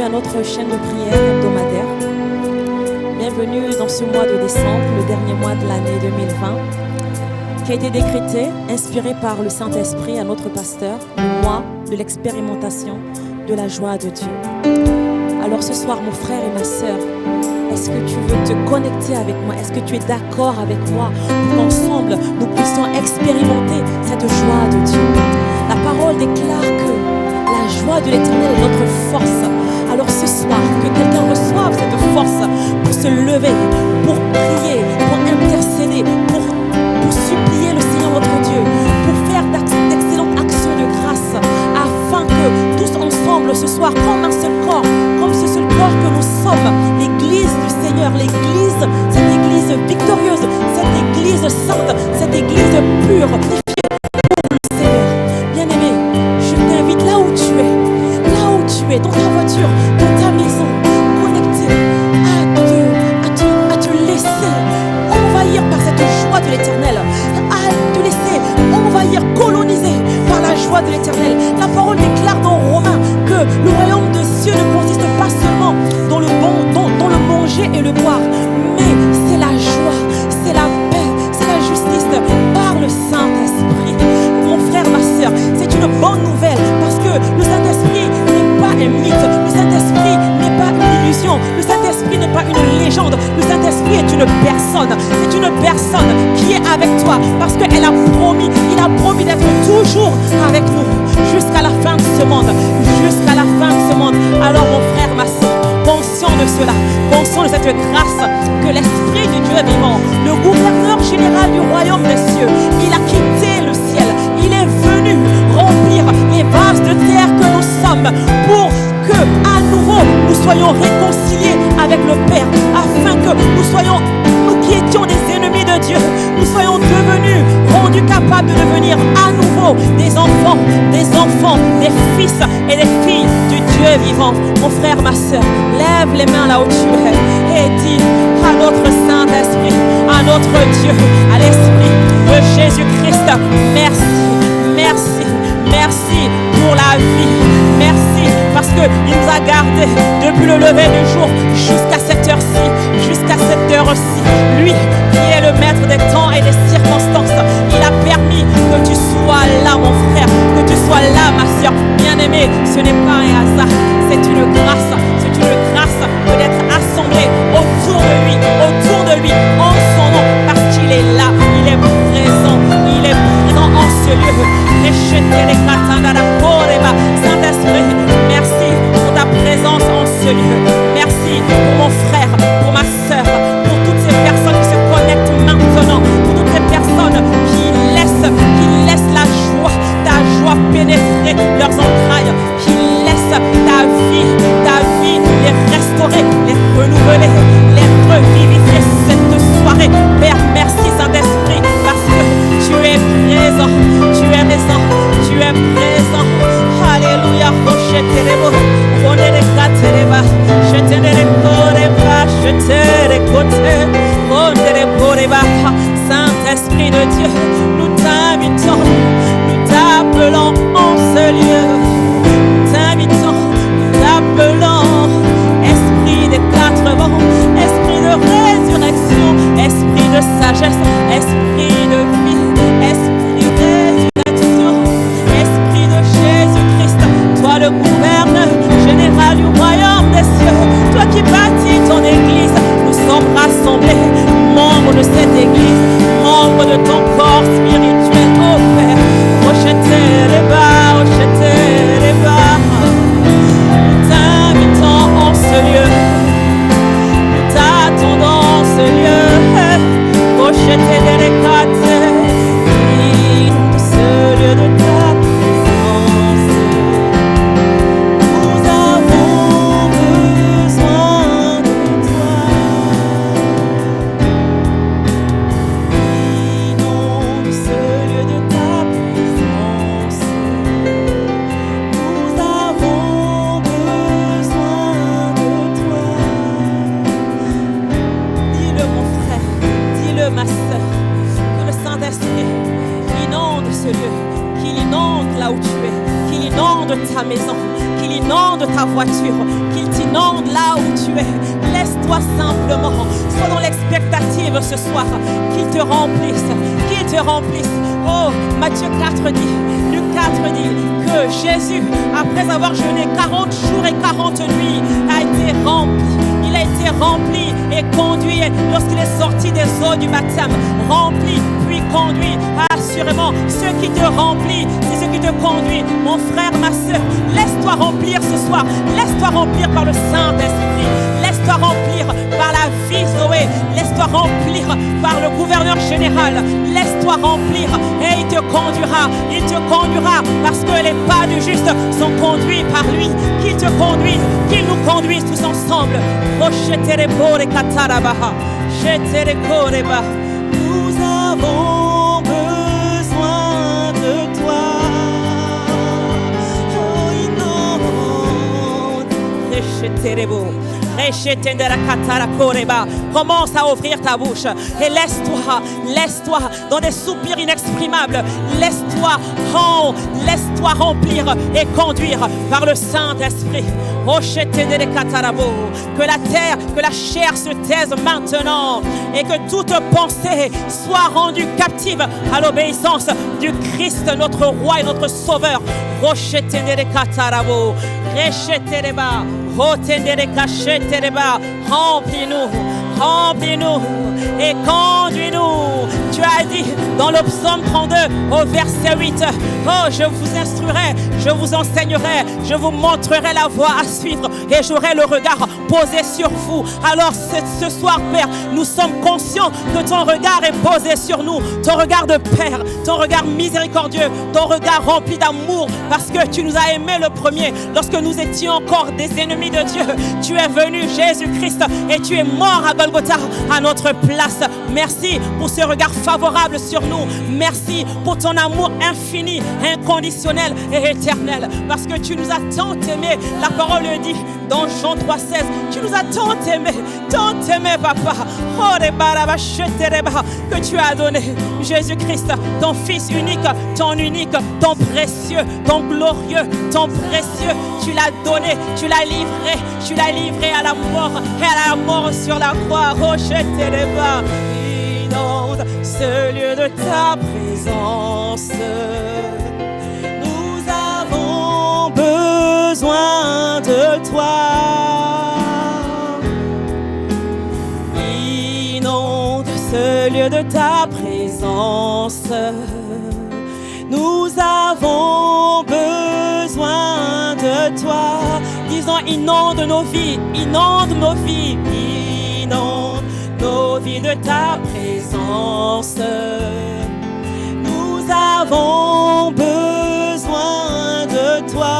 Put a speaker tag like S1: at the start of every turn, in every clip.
S1: à notre chaîne de prière hebdomadaire. Bienvenue dans ce mois de décembre, le dernier mois de l'année 2020, qui a été décrété, inspiré par le Saint-Esprit à notre pasteur, le mois de l'expérimentation de la joie de Dieu. Alors ce soir, mon frère et ma sœur, est-ce que tu veux te connecter avec moi? Est-ce que tu es d'accord avec moi pour qu'ensemble, nous puissions expérimenter cette joie de Dieu? La parole déclare que la joie de l'Éternel est notre force. Alors ce soir, que quelqu'un reçoive cette force pour se lever, pour prier, pour intercéder, pour supplier le Seigneur notre Dieu, pour faire d'excellentes actions de grâce, afin que tous ensemble ce soir, comme un seul corps, comme ce seul corps que nous sommes, l'Église du Seigneur, l'Église, cette Église victorieuse, cette Église sainte, cette Église pure, purifiée pour le Seigneur. Bien-aimé, je t'invite là où tu es, dans ta voiture, dans ta maison, connecté, à te laisser envahir par cette joie de l'Éternel, à te laisser envahir, coloniser par la joie de l'Éternel. La parole déclare dans Romains que le royaume des cieux ne consiste pas seulement dans le manger et le boire, mais c'est la joie, c'est la paix, c'est la justice par le Saint-Esprit. Mon frère, ma sœur, c'est une bonne nouvelle parce que le Saint-Esprit n'est pas un mythe, le Saint-Esprit n'est pas une illusion, le Saint-Esprit n'est pas une légende, le Saint-Esprit est une personne, c'est une personne qui est avec toi parce qu'il a promis d'être toujours avec nous jusqu'à la fin de ce monde, jusqu'à la fin de ce monde. Alors mon frère, ma sœur, conscient de cela, conscient de cette grâce que l'Esprit du Dieu vivant, le gouverneur général du royaume des cieux, il a quitté le ciel, il est venu remplir les vases de terre que nous sommes pour que à nouveau nous soyons réconciliés avec le Père, afin que nous qui étions des ennemis de Dieu, nous soyons devenus, rendus capables de devenir à nouveau des enfants, des fils et des filles du Dieu vivant. Mon frère, ma sœur, lève les mains là où tu es et dis à notre Saint-Esprit, à notre Dieu, à l'Esprit de Jésus-Christ, merci pour la vie, merci parce qu'il nous a gardés depuis le lever du jour jusqu'à cette heure-ci, jusqu'à cette heure-ci. Lui qui est le maître des temps et des circonstances, il a permis que tu sois là, mon frère, que tu sois là, ma sœur. Bien-aimé, ce n'est pas un hasard, c'est une grâce d'être assemblés autour de lui, en son nom, parce qu'il est là, il est présent en ce lieu. Saint-Esprit, merci pour ta présence en ce lieu. Merci pour mon frère, pour ma sœur, pour toutes ces personnes qui se connectent maintenant, pour toutes ces personnes qui laissent ta joie pénétrer leurs entrailles, qui laissent ta vie les restaurer, les renouveler, les revivifier cette soirée. Père, merci Saint-Esprit, parce que tu es présent. Alléluia. Saint-Esprit de Dieu, nous t'invitons, nous t'appelons en ce lieu. Nous t'invitons, nous t'appelons. Esprit des quatre vents, esprit de résurrection, esprit de sagesse, esprit de vie, esprit de résurrection, esprit de Jésus-Christ, toi le gouverneur général du royaume des cieux, toi qui bâtis ton église, nous sommes rassemblés, membres de cette église, membres de ton corps spirituel, oh Père, rejetez les bas, nous t'invitons en ce lieu, nous t'attendons en ce lieu, rejetez les quatre, ce lieu de ta présence, nous avons besoin de toi. Inonde ce lieu de ta présence, nous avons besoin de toi. Dis-le mon frère, dis-le ma sœur, que le Saint-Esprit inonde ce lieu, qu'il inonde là où tu es, qu'il inonde ta maison, qu'il inonde ta voiture, qu'il t'inonde là où tu es. Laisse-toi simplement, sois dans l'expectative ce soir, qu'il te remplisse, qu'il te remplisse. Oh, Matthieu 4 dit, Luc 4 dit que Jésus, après avoir jeûné 40 jours et 40 nuits, a été rempli. Il a été rempli et conduit lorsqu'il est sorti des eaux du baptême. Rempli, puis conduit. Assurément, ce qui te remplit, c'est ce qui te conduit. Mon frère, ma soeur, laisse-toi remplir ce soir. Laisse-toi remplir par le Saint-Esprit. Laisse-toi remplir par la vie Zoé. Laisse-toi remplir par le gouverneur général. Laisse-toi remplir et il te conduira. Il te conduira parce que les pas du juste sont conduits par lui. Qu'il te conduise, qu'il nous conduise tous ensemble. Nous avons besoin de toi. Commence à ouvrir ta bouche et laisse-toi dans des soupirs inexprimables. Laisse-toi remplir et conduire par le Saint-Esprit. Que la terre, que la chair se taise maintenant et que toute pensée soit rendue captive à l'obéissance du Christ, notre roi et notre sauveur. Remplis-nous et conduis-nous. Tu as dit dans le psaume 32 au verset 8, oh, je vous instruirai, je vous enseignerai, je vous montrerai la voie à suivre et j'aurai le regard posé sur vous. Alors ce soir, Père, nous sommes conscients que ton regard est posé sur nous, ton regard de Père, ton regard miséricordieux, ton regard rempli d'amour, parce que tu nous as aimés le premier. Lorsque nous étions encore des ennemis de Dieu, tu es venu, Jésus-Christ, et tu es mort à Golgotha à notre place. Merci pour ce regard favorable sur nous. Merci pour ton amour infini, inconditionnel et éternel. Parce que tu nous as tant aimés. La parole le dit dans Jean 3,16. Tu nous as tant aimés, papa. Que tu as donné Jésus-Christ, ton Fils unique, ton précieux, ton glorieux, ton précieux. Tu l'as donné, tu l'as livré à la mort et à la mort sur la croix. Inonde ce lieu de ta présence. Nous avons besoin de toi. Inonde ce lieu de ta présence. Nous avons besoin de toi. Disons, inonde nos vies, inonde nos vies, inonde nos vies de ta présence. Nous avons besoin de toi.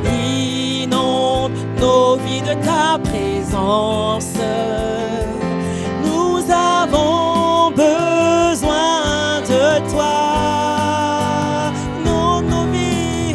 S1: Inonde nos vies de ta présence. Nous avons besoin de toi. Non, nos vies.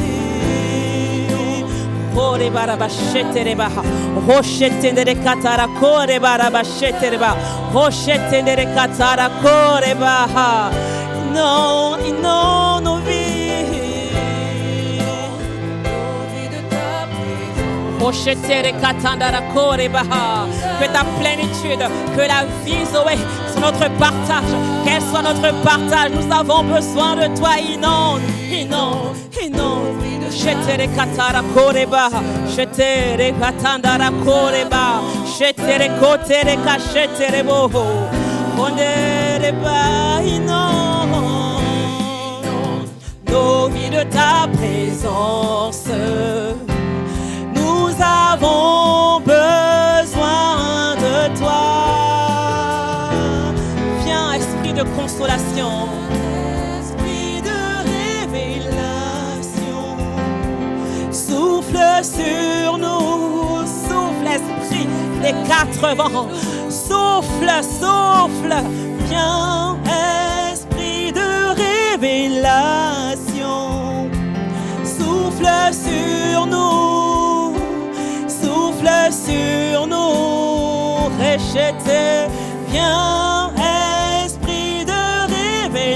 S1: Que ta plénitude, que la vie Zoé soit notre partage, qu'elle soit notre partage. Nous avons besoin de toi. Inonde. Shetere katara koreba, shetere katandara koreba, shetere kotere kashetere boho, ondereba inonde nos vies de ta présence. Nous avons besoin de toi. Viens, esprit de consolation. Souffle sur nous, souffle esprit des quatre vents, souffle, viens esprit de révélation, souffle sur nous, Réchete, viens esprit de révélation.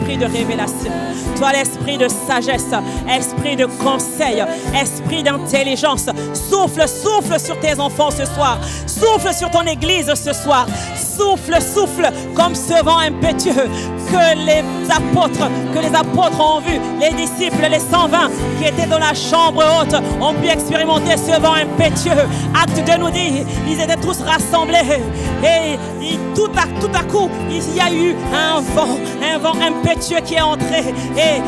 S1: l'esprit de révélation. Toi, l'esprit de sagesse, esprit de conseil, esprit d'intelligence. Souffle, souffle sur tes enfants ce soir. Souffle sur ton église ce soir. Souffle, souffle comme ce vent impétueux que les apôtres ont vu, les disciples, les 120 qui étaient dans la chambre haute ont pu expérimenter ce vent impétueux. Acte 2 nous dit, ils étaient tous rassemblés et tout à coup, il y a eu un vent impétueux qui est entré et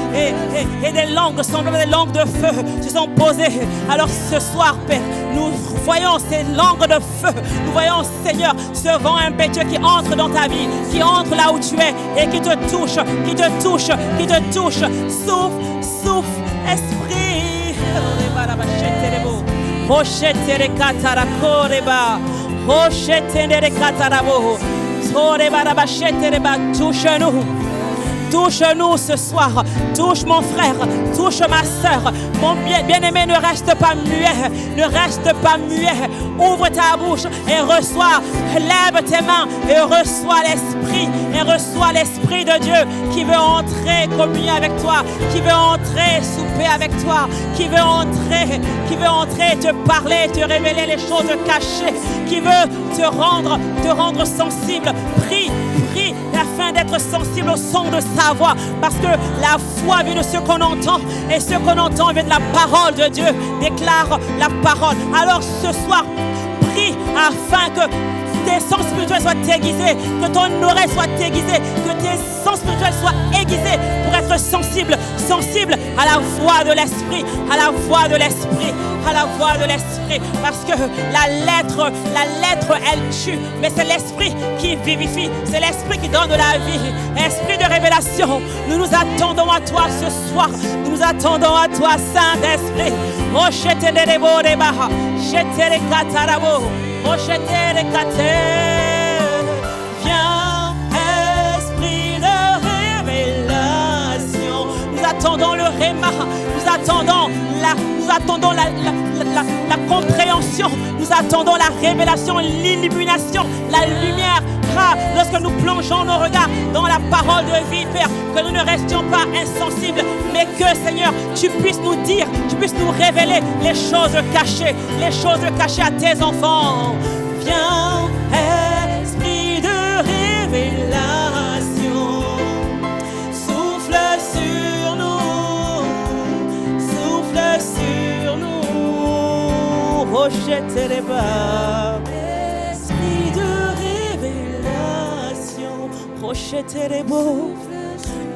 S1: des langues, semblables des langues de feu, se sont posées. Alors ce soir, Père, nous voyons ces langues de feu, nous voyons, Seigneur, ce vent impétueux qui entre dans ta vie, qui entre là où tu es et qui te touche, qui te touche, qui te touche. Souffle, souffle, esprit. Touche-nous. Touche-nous ce soir, touche mon frère, touche ma soeur. Mon bien-aimé, ne reste pas muet, ne reste pas muet. Ouvre ta bouche et reçois, lève tes mains et reçois l'Esprit de Dieu qui veut entrer communier avec toi, qui veut entrer souper avec toi, qui veut entrer te parler, te révéler les choses cachées, qui veut te rendre sensible. Prie afin d'être sensible au son de sa voix, parce que la foi vient de ce qu'on entend et ce qu'on entend vient de la parole de Dieu, déclare la parole. Alors ce soir, prie afin que tes sens spirituels soient aiguisés, que ton oreille soit aiguisée, que tes sens spirituels soient aiguisés pour être sensible à la voix de l'Esprit, à la voix de l'Esprit, à la voix de l'Esprit, parce que la lettre elle tue, mais c'est l'Esprit qui vivifie, c'est l'Esprit qui donne de la vie. Esprit de révélation, nous nous attendons à toi ce soir, nous nous attendons à toi, Saint-Esprit. Viens, esprit de révélation. Nous attendons le réma, nous attendons la compréhension, nous attendons la révélation, l'illumination, la lumière. Lorsque nous plongeons nos regards dans la parole de vie, Père, que nous ne restions pas insensibles, mais que, Seigneur, tu puisses nous dire, tu puisses nous révéler les choses cachées à tes enfants. Viens, esprit de révélation, souffle sur nous, rejette les bas. Esprit de révélation, rejette les beaux,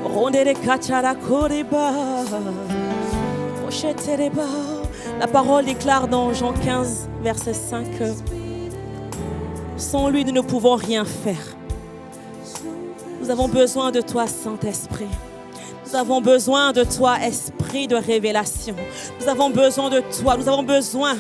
S1: ronde les kachara koriba, rejette les bas. La parole déclare dans Jean 15, verset 5, sans lui, nous ne pouvons rien faire. Nous avons besoin de toi, Saint-Esprit. Nous avons besoin de toi, Esprit de révélation. Nous avons besoin de toi. Nous avons besoin,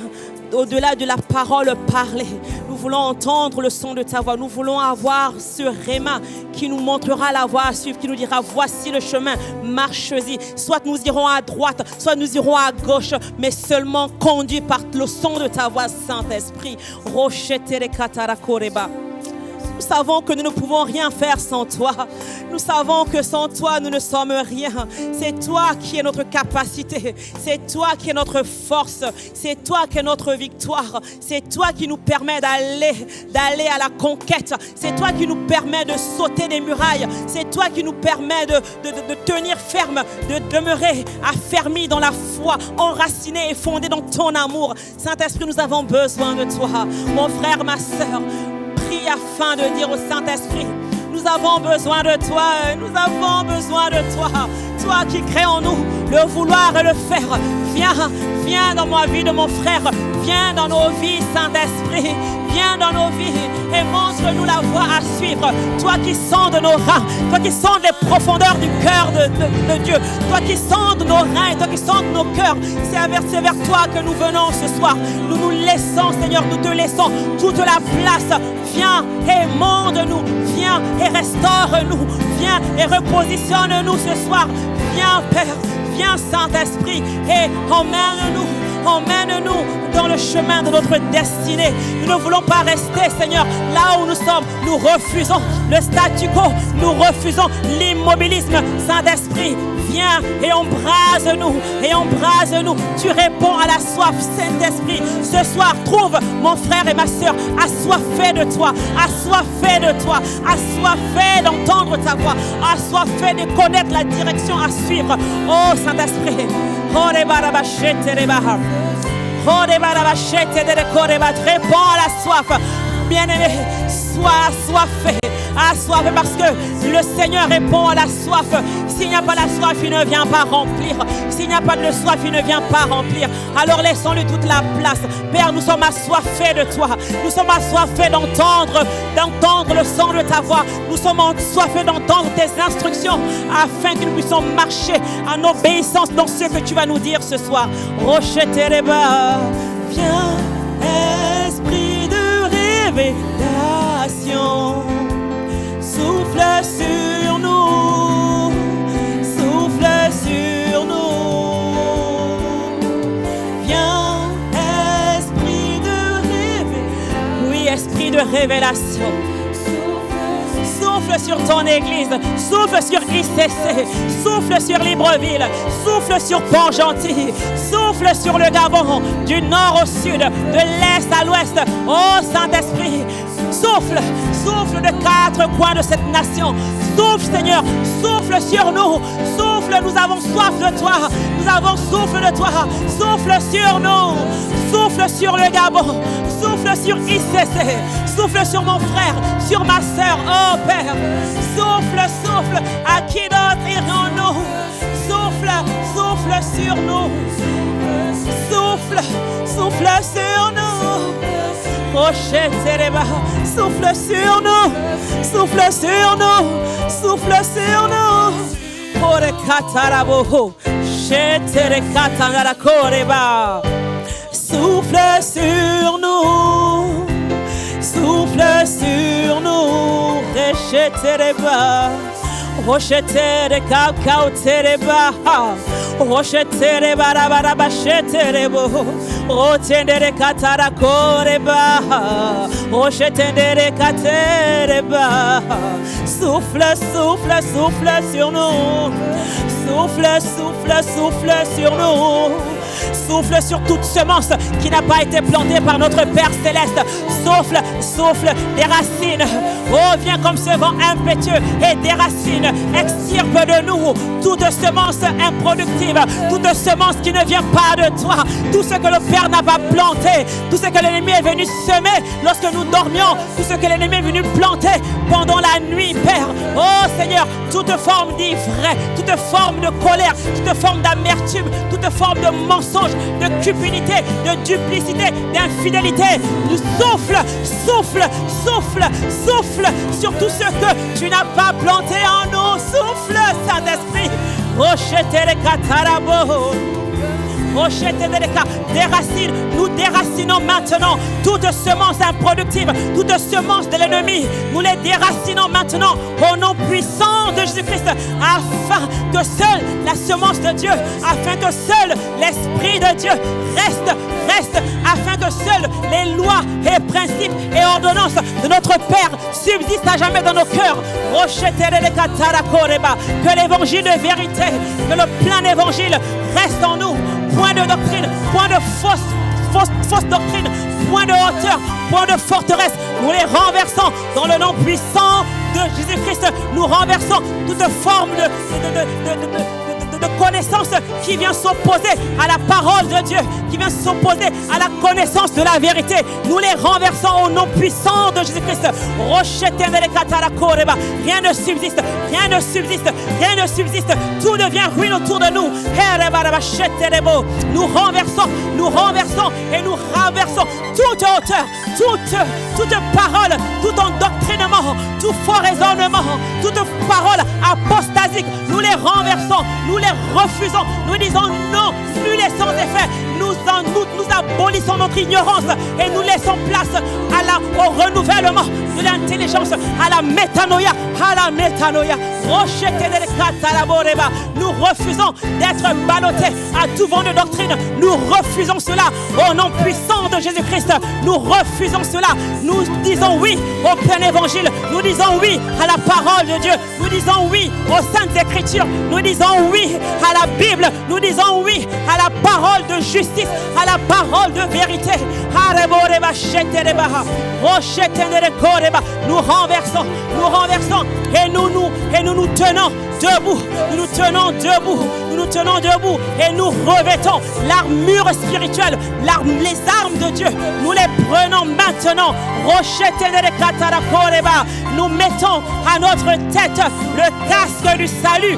S1: au-delà de la parole parlée, nous voulons entendre le son de ta voix. Nous voulons avoir ce réma qui nous montrera la voie à suivre, qui nous dira voici le chemin, marche-y. Soit nous irons à droite, soit nous irons à gauche, mais seulement conduit par le son de ta voix, Saint-Esprit. Rochetere katarakoreba. Nous savons que nous ne pouvons rien faire sans toi. Nous savons que sans toi, nous ne sommes rien. C'est toi qui es notre capacité. C'est toi qui es notre force. C'est toi qui es notre victoire. C'est toi qui nous permet d'aller à la conquête. C'est toi qui nous permet de sauter des murailles. C'est toi qui nous permet de tenir ferme, de demeurer affermis dans la foi, enracinés et fondés dans ton amour. Saint-Esprit, nous avons besoin de toi. Mon frère, ma sœur, prie afin de dire au Saint-Esprit, nous avons besoin de toi, nous avons besoin de toi. Toi qui crée en nous le vouloir et le faire. Viens dans ma vie de mon frère. Viens dans nos vies, Saint-Esprit. Viens dans nos vies et montre-nous la voie à suivre. Toi qui sondes nos reins, toi qui sondes les profondeurs du cœur de Dieu, toi qui sondes nos reins, toi qui sondes nos cœurs, c'est vers toi que nous venons ce soir. Nous nous laissons, Seigneur, nous te laissons toute la place. Viens et monde-nous, viens et restaure-nous, viens et repositionne-nous ce soir. Viens, Père, viens, Saint-Esprit, et emmène-nous Emmène-nous dans le chemin de notre destinée. Nous ne voulons pas rester, Seigneur, là où nous sommes. Nous refusons le statu quo. Nous refusons l'immobilisme. Saint-Esprit, viens et embrase-nous. Et embrase-nous. Tu réponds à la soif, Saint-Esprit. Ce soir, trouve mon frère et ma sœur assoiffés de toi. Assoiffés de toi. Assoiffés d'entendre ta voix. Assoiffés de connaître la direction à suivre. Oh, Saint-Esprit. Réponds à la soif. Bien-aimé, sois assoiffé. Assoiffé parce que le Seigneur répond à la soif. S'il n'y a pas la soif, il ne vient pas remplir. S'il n'y a pas de soif, il ne vient pas remplir. Alors laissons-lui toute la place. Père, nous sommes assoiffés de toi. Nous sommes assoiffés d'entendre le son de ta voix. Nous sommes assoiffés d'entendre tes instructions afin que nous puissions marcher en obéissance dans ce que tu vas nous dire ce soir. Rocheter les bas. Viens, esprit de révélation. Souffle sur nous, souffle sur nous. Viens, esprit de révélation. Oui, esprit de révélation. Souffle sur ton église, souffle sur ICC, souffle sur Libreville, souffle sur Port-Gentil, souffle sur le Gabon, du nord au sud, de l'est à l'ouest. Oh Saint-Esprit, souffle, souffle de quatre coins de cette nation. Souffle Seigneur, souffle sur nous, souffle, nous avons soif de toi, nous avons souffle de toi, souffle sur nous, souffle sur le Gabon, souffle sur ICC, souffle sur mon frère, sur ma soeur, oh Père, souffle, souffle, à qui d'autre irons-nous? Souffle, souffle sur nous, souffle, souffle sur nous. Souffle sur nous, souffle sur nous, souffle sur nous. Souffle sur nous, souffle sur nous. Rechetereba, rochetere cacao tereba, rochetere barabara cheterebo, rotendere cataracoreba, rochetendere catereba. Souffle, souffle, souffle sur nous, souffle, souffle, souffle sur nous. Souffle sur toute semence qui n'a pas été plantée par notre Père Céleste. Souffle, souffle des racines. Oh, viens comme ce vent impétueux et des racines. Extirpe de nous toute semence improductive, toute semence qui ne vient pas de toi. Tout ce que le Père n'a pas planté, tout ce que l'ennemi est venu semer lorsque nous dormions, tout ce que l'ennemi est venu planter pendant la nuit, Père. Oh Seigneur, toute forme d'ivresse, toute forme de colère, toute forme d'amertume, toute forme de mensonge, de cupidité, de duplicité, d'infidélité. Nous souffle, souffle, souffle, souffle sur tout ce que tu n'as pas planté en nous. Souffle, Saint-Esprit. Rocheter les catarabos. Des racines, nous déracinons maintenant toute semence improductive, toute semence de l'ennemi. Nous les déracinons maintenant au nom puissant de Jésus-Christ, afin que seule la semence de Dieu, afin que seul l'Esprit de Dieu reste, afin que seules les lois et principes et ordonnances de notre Père subsistent à jamais dans nos cœurs. Que l'évangile de vérité, que le plein évangile reste en nous. Point de doctrine, point de fausse doctrine, point de hauteur, point de forteresse. Nous les renversons dans le nom puissant de Jésus-Christ. Nous renversons toute forme de connaissance qui vient s'opposer à la parole de Dieu, qui vient s'opposer à la connaissance de la vérité. Nous les renversons au nom puissant de Jésus-Christ. Rien ne subsiste, rien ne subsiste, rien ne subsiste. Tout devient ruine autour de nous. Nous renversons et nous renversons toute hauteur, toute parole, tout endoctrinement, tout faux raisonnement, toute parole apostasique. Nous les renversons, nous les refusons, nous disons non, plus les sans effet. Nous abolissons notre ignorance et nous laissons place au renouvellement de l'intelligence, à la métanoïa, nous refusons d'être ballottés à tout vent de doctrine. Nous refusons cela au nom puissant de Jésus-Christ. Nous refusons cela. Nous disons oui au plein évangile. Nous disons oui à la parole de Dieu. Nous disons oui aux saintes écritures. Nous disons oui à la Bible. Nous disons oui à la parole de justice, à la parole de vérité. Nous renversons et nous tenons debout. Nous tenons debout et nous revêtons l'armure spirituelle, les armes de Dieu. Nous les prenons maintenant. Nous mettons à notre tête le casque du salut.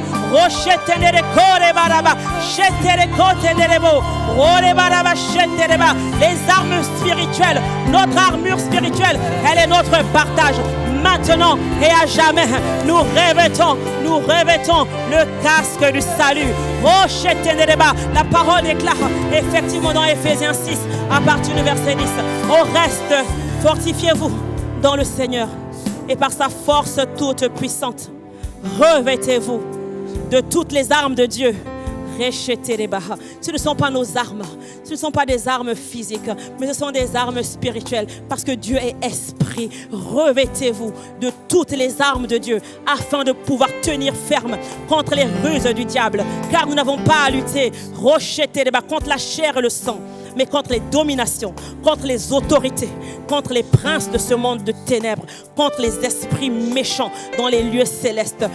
S1: Les armes spirituelles, notre armure spirituelle, elle est notre partage. Maintenant et à jamais, nous revêtons le casque du salut. La parole déclare effectivement dans Éphésiens 6, à partir du verset 10. Au reste, fortifiez-vous dans le Seigneur et par sa force toute puissante. Revêtez-vous de toutes les armes de Dieu. Ce ne sont pas nos armes, ce ne sont pas des armes physiques, mais ce sont des armes spirituelles, parce que Dieu est esprit. Revêtez-vous de toutes les armes de Dieu afin de pouvoir tenir ferme contre les ruses du diable, car nous n'avons pas à lutter contre la chair et le sang, mais contre les dominations, contre les autorités, contre les princes de ce monde de ténèbres, contre les esprits méchants dans les lieux célestes.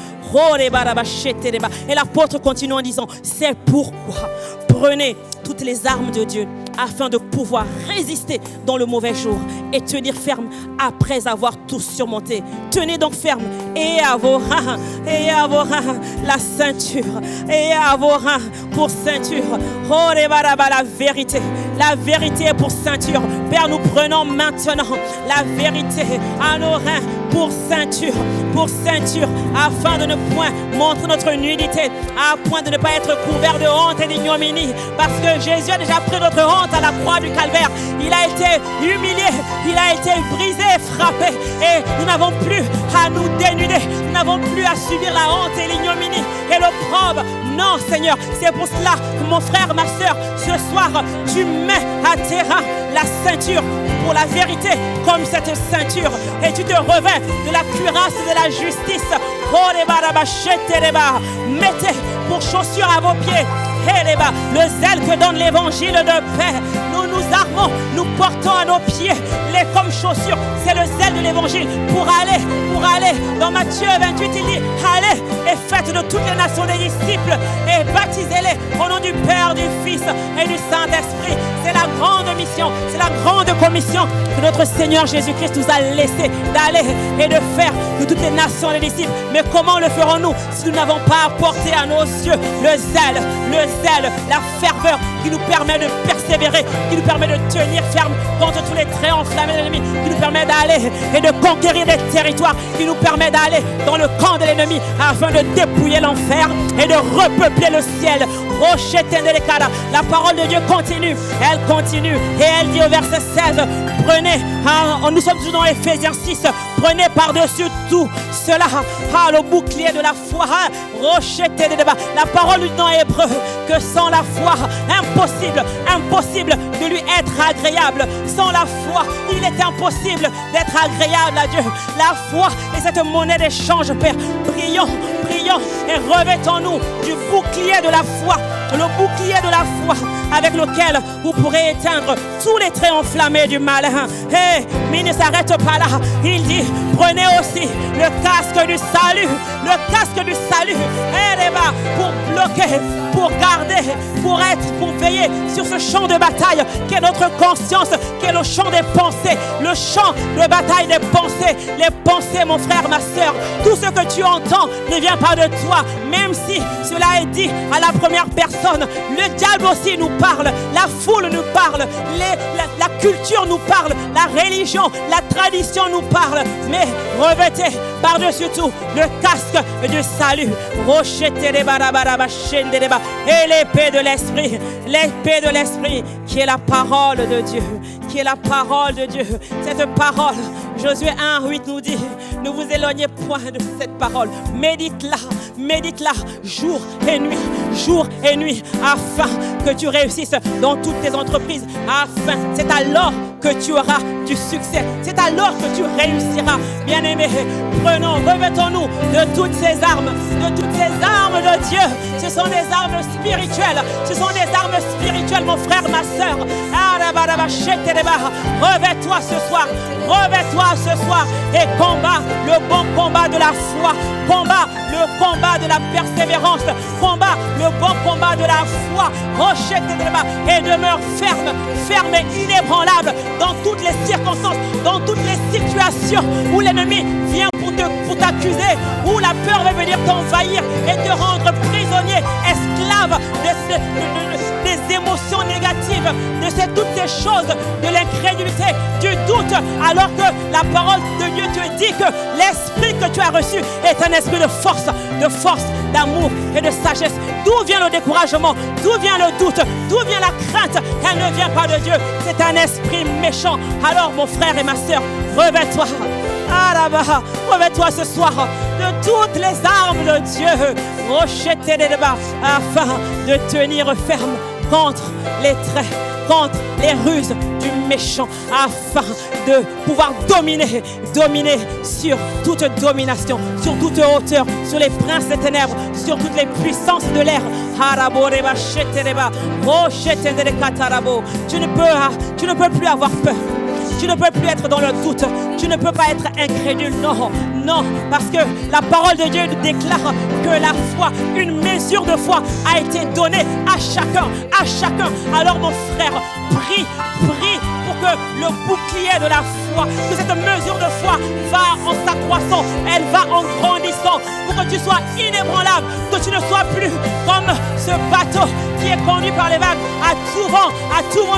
S1: Et l'apôtre continue en disant, c'est pourquoi prenez toutes les armes de Dieu afin de pouvoir résister dans le mauvais jour et tenir ferme après avoir tout surmonté. Tenez donc ferme et à vos reins la ceinture, et à vos reins pour ceinture. La vérité est pour ceinture. Père, nous prenons maintenant la vérité à nos reins pour ceinture, afin de ne point montrer notre nudité, à point de ne pas être couvert de honte et d'ignominie, parce que Jésus a déjà pris notre honte à la croix du calvaire. Il a été humilié, il a été brisé et frappé, et nous n'avons plus à nous dénuder, nous n'avons plus à subir la honte et l'ignominie et l'opprobre. Non, Seigneur, c'est pour cela que mon frère, ma soeur, ce soir, tu mets à tes reins la ceinture pour la vérité comme cette ceinture, et tu te revêts de la cuirasse de la justice. Mettez pour chaussures à vos pieds le zèle que donne l'évangile de paix. Nous nous armons, nous portons à nos pieds comme chaussures, c'est le zèle de l'évangile pour aller. Dans Matthieu 28, il dit, allez et faites de toutes les nations des disciples et baptisez-les au nom du Père, du Fils et du Saint-Esprit. C'est la grande mission, c'est la grande commission que notre Seigneur Jésus-Christ nous a laissé d'aller et de faire de toutes les nations des disciples. Mais comment le ferons-nous si nous n'avons pas apporté à nos yeux le zèle, la ferveur qui nous permet de persévérer, qui nous permet de tenir ferme contre tous les traits enflammés de l'ennemi, qui nous permet d'aller et de conquérir des territoires, qui nous permet d'aller dans le camp de l'ennemi afin de dépouiller l'enfer et de repeupler le ciel. La parole de Dieu continue, elle continue et elle dit au verset 16, prenez, nous sommes toujours dans Éphésiens 6, prenez par-dessus tout cela, le bouclier de la foi. La parole dit dans Hébreu que sans la foi, impossible de lui être agréable. Sans la foi, il est impossible d'être agréable à Dieu. La foi est cette monnaie d'échange, Père. Prions et revêtons-nous du bouclier de la foi. Le bouclier de la foi avec lequel vous pourrez éteindre tous les traits enflammés du malin. Mais il ne s'arrête pas là. Il dit, prenez aussi le casque du salut. Le casque du salut. Pour bloquer, pour garder, pour veiller sur ce champ de bataille qui est notre conscience, qui est le champ des pensées, le champ de bataille des pensées. Les pensées, mon frère, ma soeur, tout ce que tu entends ne vient pas de toi, même si cela est dit à la première personne. Le diable aussi nous parle, la foule nous parle, la culture nous parle, la religion, la tradition nous parle. Mais revêtez par-dessus tout le casque du salut. Et l'épée de l'esprit qui est la parole de Dieu, qui est la parole de Dieu. Cette parole, Josué 1:8 nous dit, ne vous éloignez point de cette parole. Médite-la jour et nuit, afin que tu réussisses dans toutes tes entreprises. C'est alors que tu auras du succès. C'est alors que tu réussiras. Bien-aimés, revêtons-nous de toutes ces armes, de Dieu. Ce sont des armes spirituelles. Ce sont des armes spirituelles, mon frère, ma soeur. Revêt-toi ce soir et combat le bon combat de la foi. Combat le combat de la persévérance. Combat le bon combat de la foi. Et demeure ferme et inébranlable dans toutes les circonstances, dans toutes les situations où l'ennemi vient pour t'accuser, où la peur veut venir t'envahir et te rendre prisonnier, esclave des émotions négatives, de toutes ces choses, de l'incrédulité, du doute, alors que la parole de Dieu te dit que l'esprit que tu as reçu est un esprit de force, d'amour et de sagesse. D'où vient le découragement? D'où vient le doute? D'où vient la crainte? Elle ne vient pas de Dieu, c'est un esprit méchant. Alors mon frère et ma soeur, revêt-toi. Revêt-toi ce soir de toutes les armes de Dieu, afin de tenir ferme contre les traits, contre les ruses du méchant, afin de pouvoir dominer sur toute domination, sur toute hauteur, sur les princes des ténèbres, sur toutes les puissances de l'air. Tu ne peux plus avoir peur. Tu ne peux plus être dans le doute. Tu ne peux pas être incrédule. Non, parce que la parole de Dieu déclare que la foi, une mesure de foi a été donnée à chacun. Alors mon frère, prie pour que le bouclier de la foi, que cette mesure de foi va en s'accroissant, elle va en grandissant, pour que tu sois inébranlable, que tu ne sois plus comme ce bateau qui est conduit par les vagues à tout vent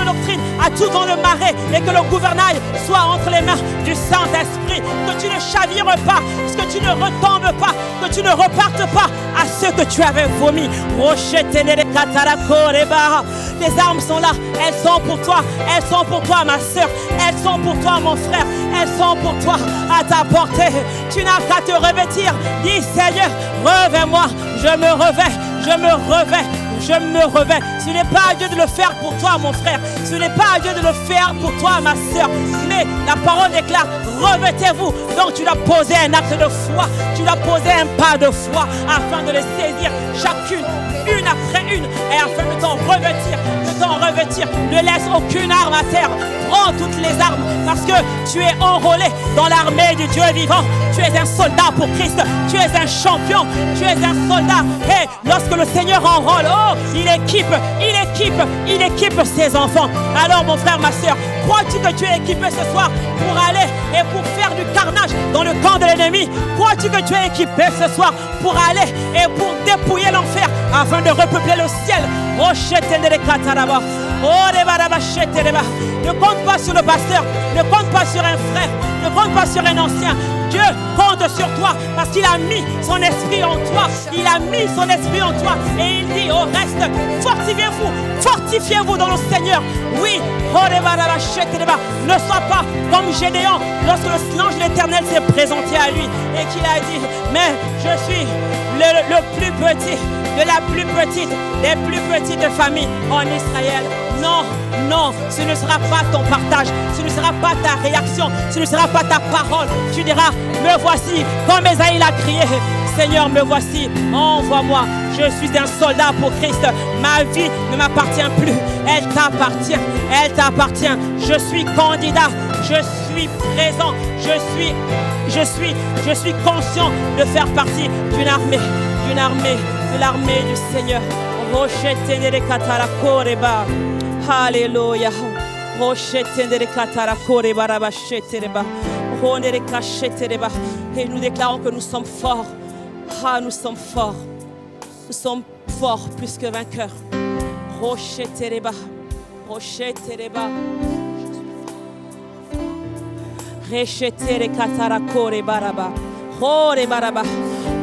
S1: de doctrine, à tout vent de marée, et que le gouvernail soit entre les mains du Saint-Esprit, que tu ne chavires pas, que tu ne retombes pas, que tu ne repartes pas à ce que tu avais vomi. Les armes sont là, elles sont pour toi ma soeur, elles sont pour toi mon frère, elles sont pour toi, à ta portée. Tu n'as qu'à te revêtir, dis Seigneur, revêt-moi, je me revêt. Ce n'est pas à Dieu de le faire pour toi, mon frère. Ce n'est pas à Dieu de le faire pour toi, ma soeur. Mais la parole déclare, revêtez-vous. Donc tu dois poser un acte de foi. Tu dois poser un pas de foi afin de les saisir chacune, une après une, et afin de t'en revêtir. Ne laisse aucune arme à terre. Prends toutes les armes parce que tu es enrôlé dans l'armée du Dieu vivant. Tu es un soldat pour Christ. Tu es un champion. Tu es un soldat. Et lorsque le Seigneur enrôle, il équipe ses enfants. Alors mon frère, ma soeur, crois-tu que tu es équipé ce soir pour aller et pour faire du carnage dans le camp de l'ennemi? Crois-tu que tu es équipé ce soir pour aller et pour dépouiller l'enfer afin de repeupler le ciel? Ne compte pas sur le pasteur, ne compte pas sur un frère, ne compte pas sur un ancien. Dieu compte sur toi parce qu'il a mis son esprit en toi. Il a mis son esprit en toi et il dit au reste, fortifiez-vous dans le Seigneur. Oui, ne sois pas comme Gédéon lorsque l'ange de l'Éternel s'est présenté à lui et qu'il a dit, mais je suis le plus petit de la plus petite des plus petites familles en Israël. Non, ce ne sera pas ton partage, ce ne sera pas ta réaction, ce ne sera pas ta parole. Tu diras, me voici, comme Ésaïe l'a crié, Seigneur, me voici, envoie-moi. Je suis un soldat pour Christ. Ma vie ne m'appartient plus, elle t'appartient. Je suis candidat, je suis présent, je suis conscient de faire partie d'une armée, de l'armée du Seigneur. Alléluia. Et nous déclarons que nous sommes forts. Nous sommes forts. Nous sommes forts plus que vainqueurs.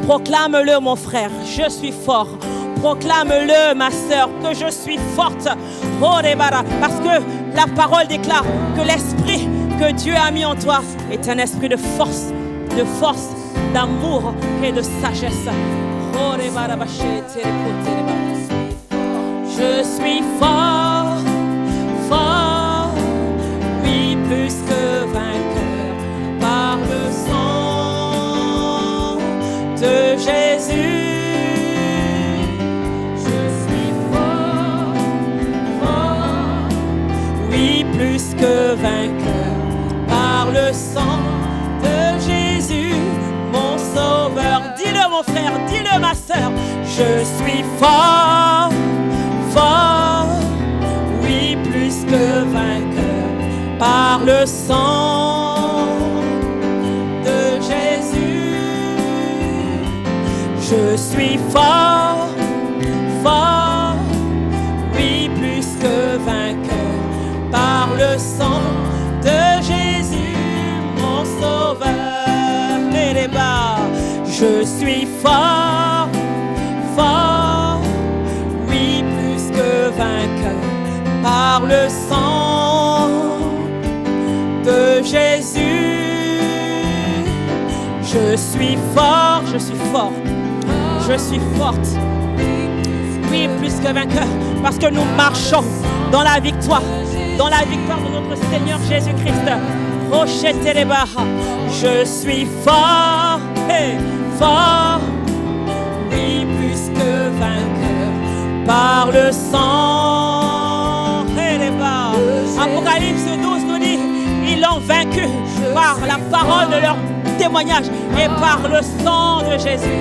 S1: Proclame-le, mon frère, je suis fort. Proclame-le, ma sœur, que je suis forte. Parce que la parole déclare que l'esprit que Dieu a mis en toi est un esprit de force, d'amour et de sagesse. Je suis fort, fort, oui, plus que vainqueur par le sang de Jésus. Je suis fort, fort, oui, plus que vainqueur par le sang de Jésus, mon sauveur. Dis-le mon frère, dis-le ma sœur, je suis fort, fort, oui, plus que vainqueur par le sang de Jésus. Je suis fort, fort, oui, plus que vainqueur par le sang de Jésus, mon sauveur. Et les bas, je suis fort, fort, oui, plus que vainqueur par le sang de Jésus. Je suis fort, je suis fort, je suis forte, oui, plus que vainqueur, parce que nous marchons dans la victoire de notre Seigneur Jésus-Christ. Je suis fort, fort, oui, plus que vainqueur par le sang. Apocalypse 12 nous dit, ils l'ont vaincu par la parole de leur témoignage et par le sang de Jésus.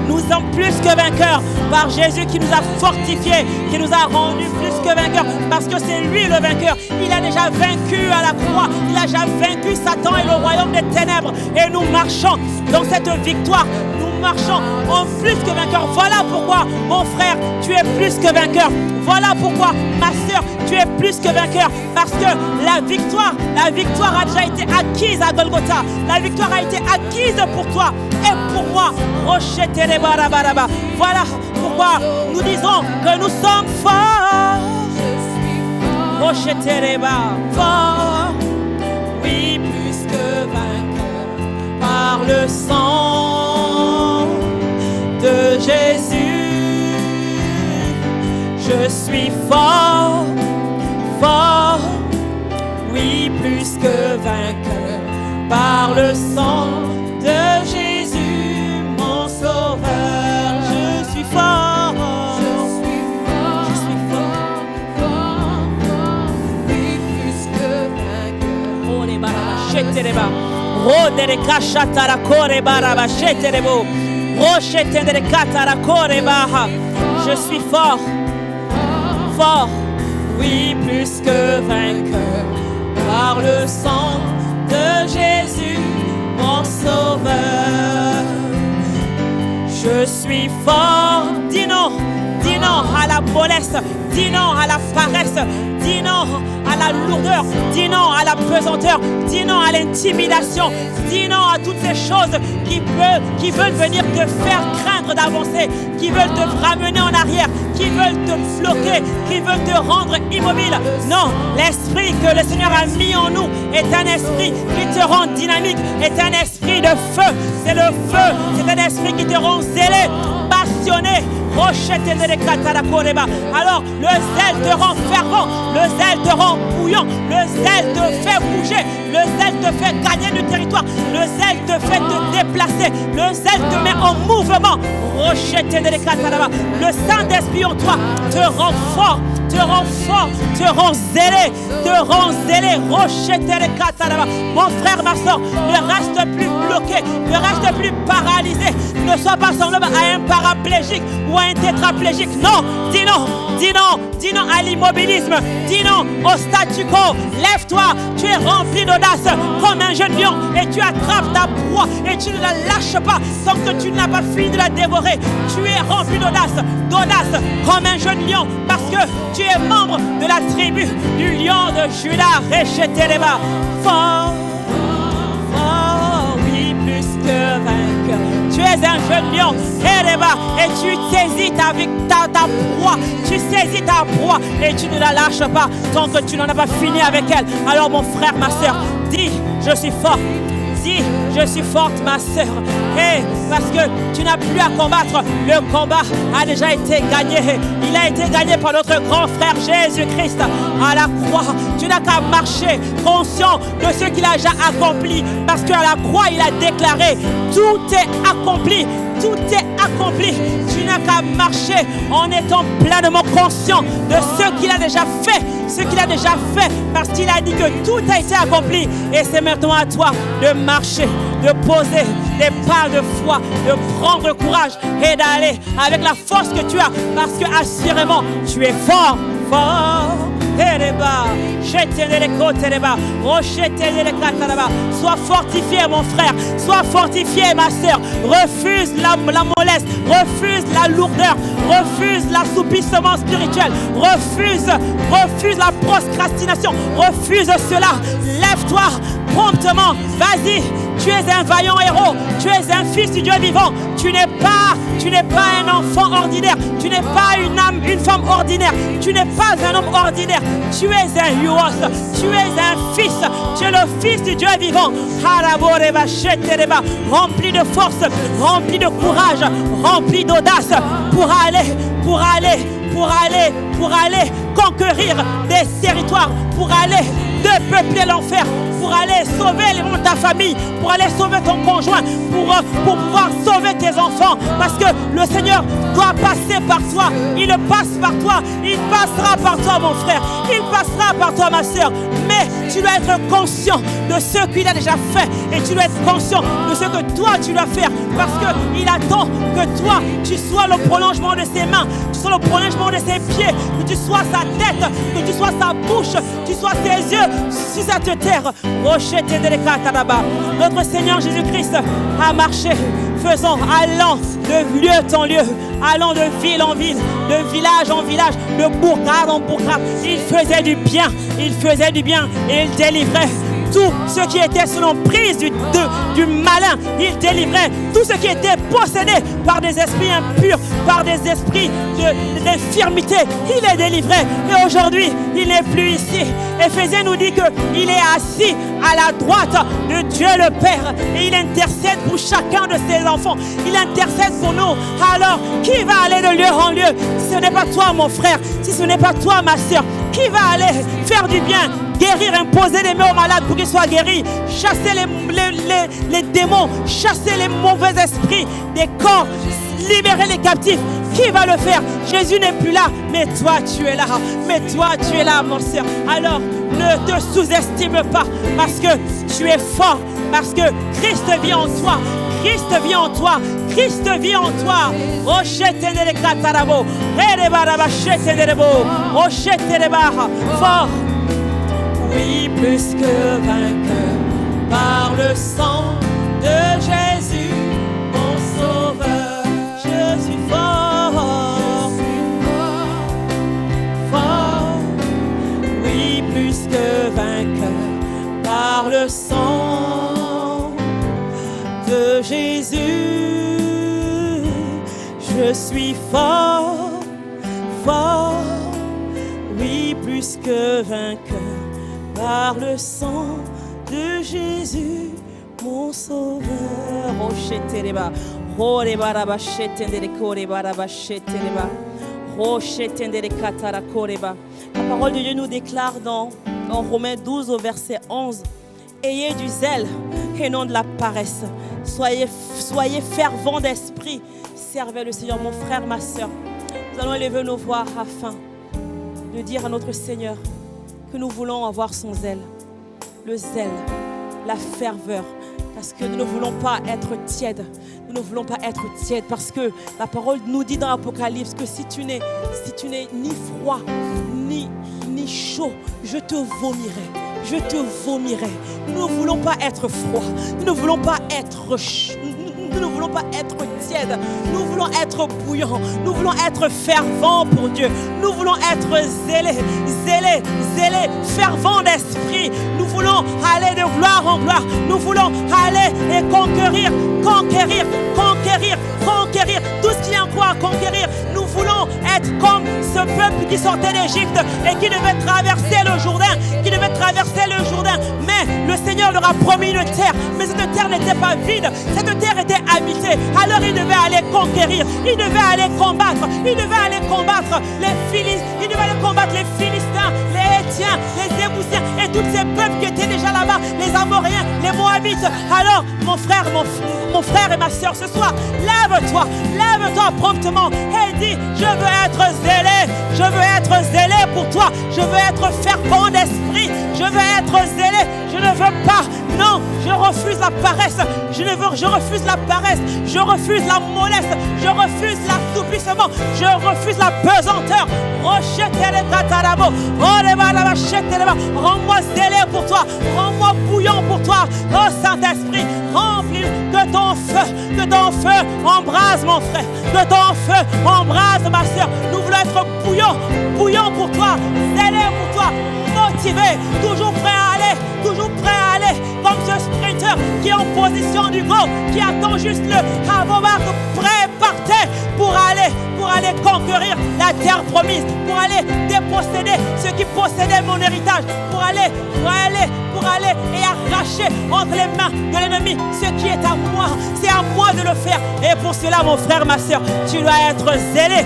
S1: Nous sommes plus que vainqueurs par Jésus qui nous a fortifiés, qui nous a rendus plus que vainqueurs, parce que c'est lui le vainqueur. Il a déjà vaincu à la croix, il a déjà vaincu Satan et le royaume des ténèbres, et nous marchons dans cette victoire. Nous marchons en plus que vainqueurs. Voilà pourquoi, mon frère, tu es plus que vainqueur. Voilà pourquoi, ma sœur, tu es plus que vainqueur, parce que la victoire a déjà été acquise à Golgotha. La victoire a été acquise pour toi et pour moi. Voilà pourquoi nous disons que nous sommes forts. Fort, oui, plus que vainqueur par le sang de Jésus. Je suis fort, fort, oui, plus que vainqueur par le sang de Jésus, mon sauveur. Je suis fort, je suis fort, fort, fort, oui, plus que vainqueur. Oh les barabas, chete les bas, rode les cachatara kore barabas, chete les beaux, rochete les katara kore baha. Je suis fort, fort, oui, plus que vainqueur par le sang de Jésus, mon sauveur. Je suis fort, dis non à la mollesse, dis non à la paresse, dis non à la lourdeur, dis non à la pesanteur, dis non à l'intimidation, dis non à toutes ces choses qui veulent venir te faire craindre d'avancer, qui veulent te ramener en arrière, qui veulent te bloquer, qui veulent te rendre immobile. Non, l'esprit que le Seigneur a mis en nous est un esprit qui te rend dynamique, est un esprit de feu. C'est le feu, c'est un esprit qui te rend zélé, passionné. Alors le zèle te rend fervent, le zèle te rend bouillant, le zèle te fait bouger, le zèle te fait gagner du territoire, le zèle te fait te déplacer, le zèle te met en mouvement. Le Saint-Esprit en toi te rend fort, te rend fort, te rend zélé, te rend zélé. Mon frère, ma soeur, ne reste plus bloqué, ne reste plus paralysé, ne sois pas semblable à un paraplégique ou à un tétraplégique. Non, dis non, dis non, dis non à l'immobilisme, dis non au statu quo. Lève-toi, tu es rempli d'audace comme un jeune lion et tu attrapes ta proie et tu ne la lâches pas tant que tu n'as pas fini de la dévorer. Tu es rempli d'audace, comme un jeune lion, parce que tu es membre de la tribu du lion de Juda. Réchetez-les-bas. Fort, fort, oui, plus que vainqueur. Tu es un jeune lion. Kéréba, et tu saisis ta proie. Tu saisis ta proie et tu ne la lâches pas tant que tu n'en as pas fini avec elle. Alors mon frère, ma soeur, dis, je suis fort. Dis, je suis forte, ma soeur. Hey, parce que tu n'as plus à combattre. Le combat a déjà été gagné. Il a été gagné par notre grand frère Jésus-Christ à la croix. Tu n'as qu'à marcher conscient de ce qu'il a déjà accompli. Parce qu'à la croix, il a déclaré, tout est accompli. Tout est accompli. Tu n'as qu'à marcher en étant pleinement conscient de ce qu'il a déjà fait. Ce qu'il a déjà fait. Parce qu'il a dit que tout a été accompli. Et c'est maintenant à toi de marcher, de poser des pas de foi, de prendre courage et d'aller avec la force que tu as. Parce que assurément, tu es fort, fort. Sois fortifié, mon frère. Sois fortifié, ma soeur. Refuse la mollesse. Refuse la lourdeur. Refuse l'assoupissement spirituel. Refuse la procrastination. Refuse cela. Lève-toi promptement. Vas-y. Tu es un vaillant héros. Tu es un fils du Dieu vivant. Tu n'es pas un enfant ordinaire. Tu n'es pas une femme ordinaire. Tu n'es pas un homme ordinaire. Tu es un Huos. Tu es un fils. Tu es le fils du Dieu vivant. Rempli de force, rempli de courage, rempli d'audace pour aller conquérir des territoires, pour aller peupler l'enfer, pour aller sauver les membres de ta famille, pour aller sauver ton conjoint, pour pouvoir sauver tes enfants. Parce que le Seigneur doit passer par toi. Il passe par toi. Il passera par toi, mon frère. Il passera par toi, ma soeur. Mais tu dois être conscient de ce qu'il a déjà fait. Et tu dois être conscient de ce que toi, tu dois faire. Parce qu'il attend que toi, tu sois le prolongement de ses mains. Tu sois le prolongement de ses pieds. Que tu sois sa tête. Que tu sois sa bouche. Que tu sois ses yeux sur cette terre. Notre Seigneur Jésus-Christ a marché, allant de lieu en lieu, allant de ville en ville, de village en village, de bourgade en bourgade. Il faisait du bien et il délivrait tout ce qui était sous l'emprise du malin. Il délivrait tout ce qui était possédé par des esprits impurs, par des esprits d'infirmité. Il est délivré et aujourd'hui, il n'est plus ici. Éphésiens nous dit qu'il est assis à la droite de Dieu le Père et il intercède pour chacun de ses enfants. Il intercède pour nous. Alors, qui va aller de lieu en lieu? Si ce n'est pas toi, mon frère, si ce n'est pas toi, ma soeur, qui va aller faire du bien? Guérir, imposer les mains aux malades pour qu'ils soient guéris, chasser les démons, chasser les mauvais esprits des corps, libérer les captifs. Qui va le faire? Jésus n'est plus là, mais toi tu es là. Mais toi tu es là, mon soeur. Alors ne te sous-estime pas parce que tu es fort, parce que Christ vit en toi. Christ vit en toi. Christ vit en toi. Fort. Oui, plus que vainqueur, par le sang de Jésus, mon sauveur. Je suis fort, fort. Oui, plus que vainqueur, par le sang de Jésus. Je suis fort, fort. Oui, plus que vainqueur, par le sang de Jésus, mon sauveur. La parole de Dieu nous déclare dans Romains 12 au verset 11: ayez du zèle et non de la paresse. Soyez fervents d'esprit. Servez le Seigneur, mon frère, ma soeur. Nous allons élever nos voix afin de dire à notre Seigneur que nous voulons avoir son zèle, le zèle, la ferveur, parce que nous ne voulons pas être tièdes. Nous ne voulons pas être tièdes parce que la parole nous dit dans l'Apocalypse que si tu n'es ni froid, ni chaud, je te vomirai. Je te vomirai. Nous ne voulons pas être froid. Nous ne voulons pas être chaud. Nous ne voulons pas être tièdes. Nous voulons être bouillants. Nous voulons être fervents pour Dieu. Nous voulons être zélés, fervents d'esprit. Nous voulons aller de gloire en gloire. Nous voulons aller et conquérir conquérir tout ce qu'il y a encore à conquérir. Nous voulons être comme ce peuple qui sortait d'Égypte et qui devait traverser le Jourdain. Mais le Seigneur leur a promis une terre, mais cette terre n'était pas vide, cette terre était habitée. Alors ils devaient aller conquérir, ils devaient aller combattre les Philistins, ils devaient aller combattre les Philistins, les Hétiens, les Jébusiens et tous ces peuples qui étaient déjà là-bas, les Amoréens, les Moabites. Alors mon frère et ma soeur, ce soir, lève-toi promptement et dis: je veux être zélé pour toi, je veux être fervent d'esprit, je veux être zélé, je ne veux pas, non, je refuse la paresse, je refuse la paresse, je refuse la mollesse, je refuse l'assouplissement, je refuse la pesanteur. Rends-moi zélé pour toi, rends-moi bouillant pour toi, oh Saint-Esprit, remplis que ton feu embrase mon frère, que ton feu embrase ma soeur. Nous voulons être bouillant pour toi, zélé pour toi, motivé, toujours prêt à aller, comme ce sprinter qui est en position du go, qui attend juste le avant-marque, prêt, partait pour aller conquérir la terre promise, pour aller déposséder ce qui possédait mon héritage, pour aller et arracher entre les mains de l'ennemi ce qui est à moi. C'est à moi de le faire. Et pour cela, mon frère, ma soeur, tu dois être zélé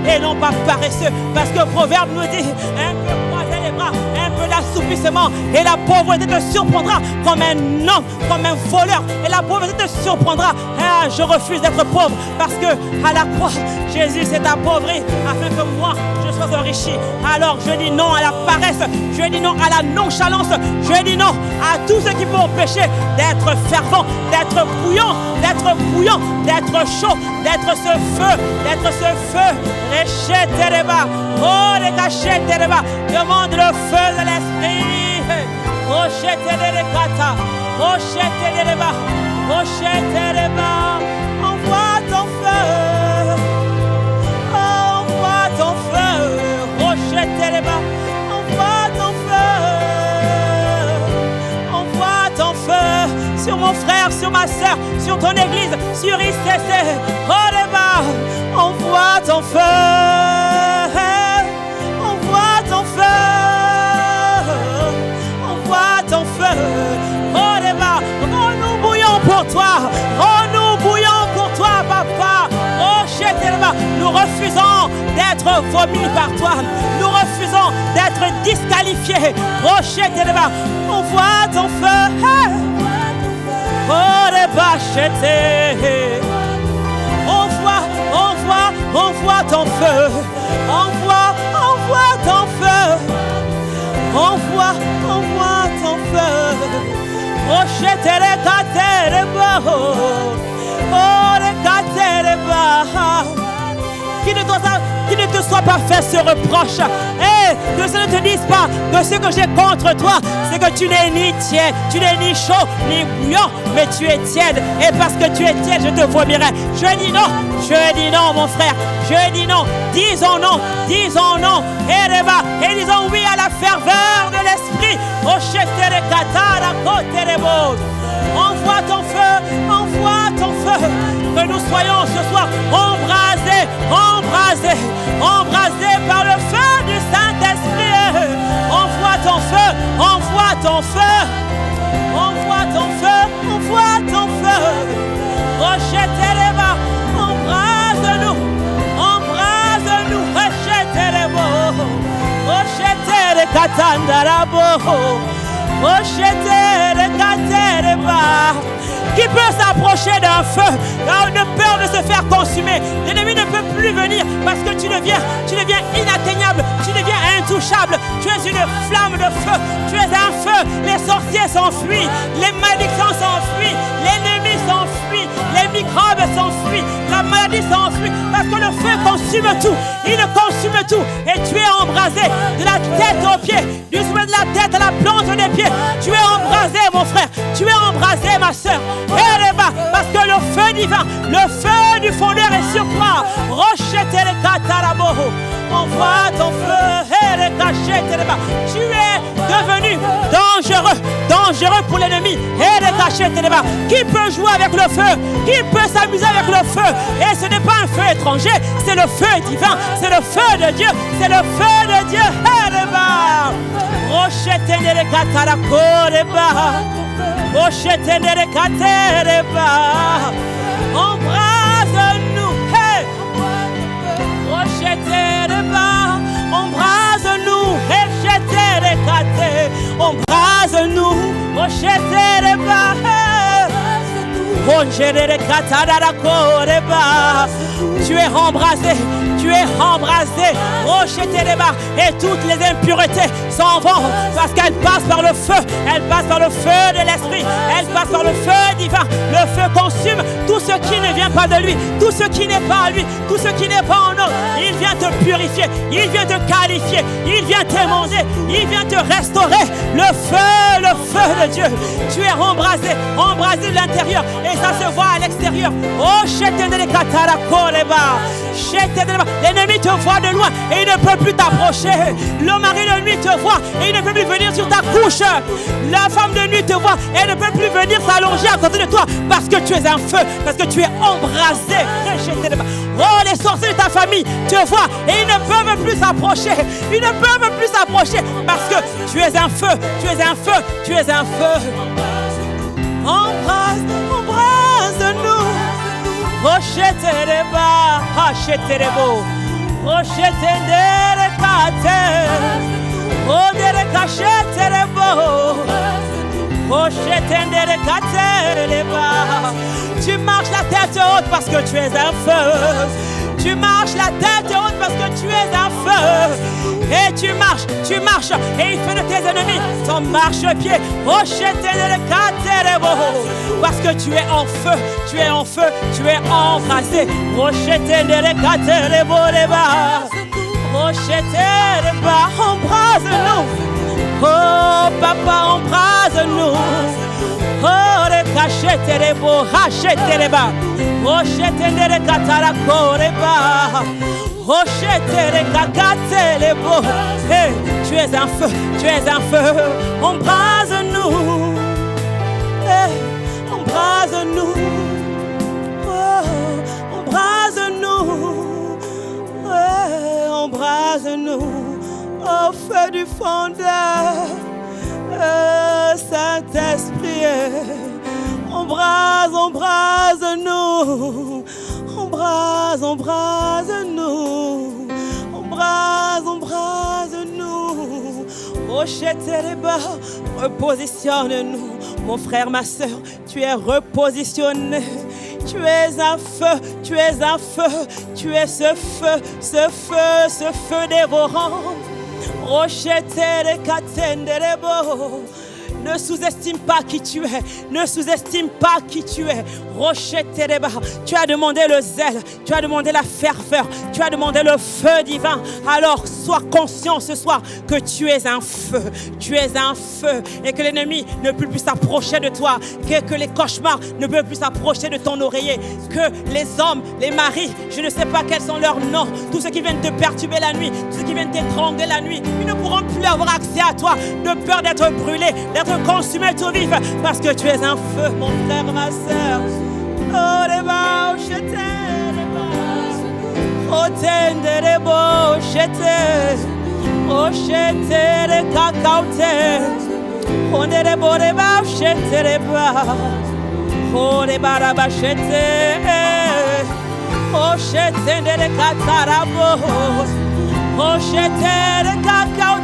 S1: et non pas paresseux. Parce que le Proverbe nous dit: un peu croiser les bras, un peu d'assouplissement, et la pauvreté te surprendra comme un homme, comme un voleur. Et la pauvreté te surprendra. Ah, je refuse d'être pauvre parce que à la croix, Jésus s'est appauvri afin que moi, je sois enrichi. Alors je dis non à la paresse, je dis non à la nonchalance, je dis non à tout ce qui peut empêcher d'être fervent, d'être bouillant, d'être chaud, d'être ce feu. Demande le feu de l'esprit. Envoie ton feu. Envoie ton feu. Envoie ton feu sur mon frère, sur ma soeur, sur ton église, sur ICC. Envoie ton feu. Rends-nous bouillons pour toi, papa. Nous refusons d'être vomis par toi. Nous refusons d'être disqualifiés. Envoie ton feu. Envoie ton feu. Envoie ton feu. Envoie ton feu. Qui ne te soit pas fait ce reproche. Que ce ne te dise pas que ce que j'ai contre toi, c'est que tu n'es ni tiède, tu n'es ni chaud, ni bouillant, mais tu es tiède. Et parce que tu es tiède, je te vomirai. Je dis non, mon frère. Je dis non. Disons non. Et disons oui à la ferveur de l'esprit. Envoie ton feu. Que nous soyons ce soir embrasés par le feu du Saint-Esprit. Envoie ton feu. Rechetez les bas. Embrase-nous. Rechetez les bas. Rechetez les katandarabo. Rechetez les katandarabo. Qui peut s'approcher d'un feu de peur de se faire consumer? L'ennemi ne peut plus venir parce que tu deviens inatteignable, tu deviens intouchable. Tu es une flamme de feu, tu es un feu. Les sorciers s'enfuient, les malédictions s'enfuient, l'ennemi s'enfuit, les microbes s'enfuient, la maladie s'enfuit parce que le feu consume tout. Il consume tout et tu es embrasé de la tête aux pieds, du sommet de la tête à la plante des pieds. Tu es embrasé, mon frère, tu es embrasé, ma soeur. Parce que le feu divin, le feu du fondeur est sur toi. Rechetez les katarabo. Envoie ton feu et les cachets. Tu es devenu dangereux dangereux pour l'ennemi. Qui peut jouer avec le feu? Qui peut s'amuser avec le feu? Et ce n'est pas un feu étranger, c'est le feu divin, c'est le feu de Dieu, c'est le feu de Dieu. Embrase-nous, embrase-nous, embrase-nous, tu es embrasé, tu es embrasé. Et toutes les impuretés s'en vont parce qu'elles passent par le feu. Elles passent par le feu de l'esprit. Elles passent par le feu divin. Le feu consume tout ce qui ne vient pas de lui, tout ce qui n'est pas à lui, tout ce qui n'est pas en nous. Il vient te purifier, il vient te qualifier, il vient t'émanger, il vient te restaurer. Le feu de Dieu. Tu es embrasé, embrasé de l'intérieur et ça se voit à l'extérieur. Oh, l'ennemi te voit de loin et il ne peut plus t'approcher. Le mari de nuit te voit et il ne peut plus venir sur ta couche. La femme de nuit te voit et elle ne peut plus venir s'allonger à côté de toi parce que tu es un feu, parce que tu es embrasé. Oh, les sorciers de ta famille te voient et ils ne peuvent plus s'approcher. Ils ne peuvent plus s'approcher parce que tu es un feu, tu es un feu, tu es un feu. Embrasse, embrase-nous. Rochetereba, hacheterebo. Rochetendere kate. Odere kacheterebo. Rochetendere katereba. Tu marches la tête haute parce que tu es un feu. Tu marches la tête haute parce que tu es un feu. Et tu marches, et il fait de tes ennemis ton marchepied. Parce que tu es en feu, tu es en feu, tu es embrasé. Embrase-nous. Oh papa, embrase-nous. Oh, le cacheterebo, hachetereba. Rochetenere katara koreba. Rochetere kakatelebo. Hey, tu es un feu, tu es un feu. Embrase-nous. Hey, embrase-nous. Oh, embrase-nous. Hey, embrase-nous. Au feu du fondeur. Saint-Esprit. Embrase, embrase-nous. Embrase, embrase-nous. Embrase, embrase-nous. Rochetereba, repositionne-nous. Mon frère, ma soeur, tu es repositionné. Tu es un feu, tu es un feu. Tu es ce feu, ce feu, ce feu dévorant. Rochetereba, katenderebo. Ne sous-estime pas qui tu es. Ne sous-estime pas qui tu es. Rochetereba. Tu as demandé le zèle. Tu as demandé la ferveur. Tu as demandé le feu divin. Alors sois conscient ce soir que tu es un feu. Tu es un feu. Et que l'ennemi ne peut plus s'approcher de toi. Que les cauchemars ne peuvent plus s'approcher de ton oreiller. Que les hommes, les maris, je ne sais pas quels sont leurs noms. Tous ceux qui viennent te perturber la nuit. Tous ceux qui viennent t'étrangler la nuit. Ils ne pourront plus avoir accès à toi. De peur d'être brûlés. D'être consumé tout vif parce que tu es un feu, mon frère, ma soeur. Oh, les bas, je t'aime. Oh, t'aimes, beaux, je t'aime. Oh, je t'aime, cacao, oh, les beaux, les bas, je t'aime. Oh, les bas, je t'aime. Oh, je t'aime, les catarabos. Oh, je t'aime, cacao.